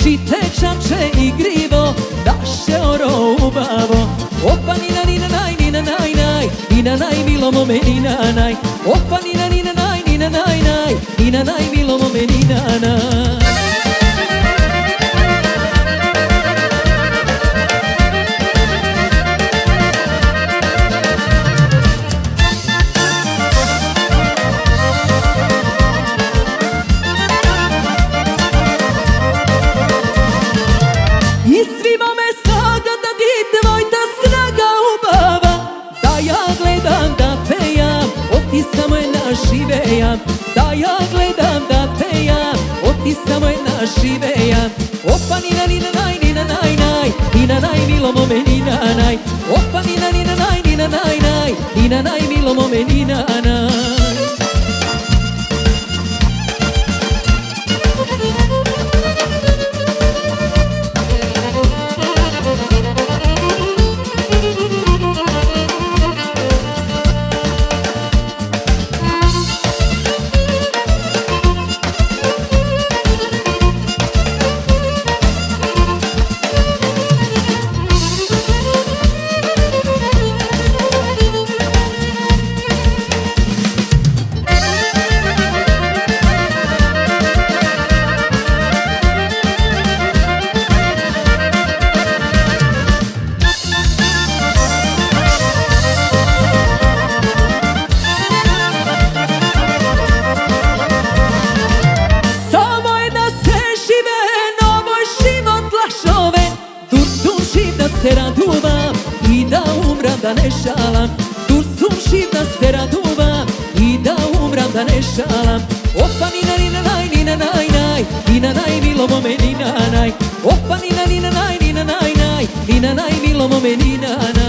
Šite čamče i grivo, daše oro ubavo. Opa nina nina naj, nina naj naj, nina naj milo mome nina naj. Opa nina nina naj, nina naj naj, nina naj milo mome nina naj. I svima me snaga da ti tvojta snaga ubava. Da ja gledam da pejam, od ti samo je naživejam. Da ja gledam da pejam, od ti samo je naživejam. Opa nina nina naj, nina naj naj, nina naj milo mome nina naj. Opa nina nina naj, nina naj naj, nina naj milo mome nina naj. Da se raduvam i da umram da ne šalam. Tu sam živ da se raduvam i da umram da ne šalam. Opa nina nina naj, nina naj naj, nina naj milo mome nina naj. Opa nina nina naj, nina naj naj, nina naj milo mome nina naj.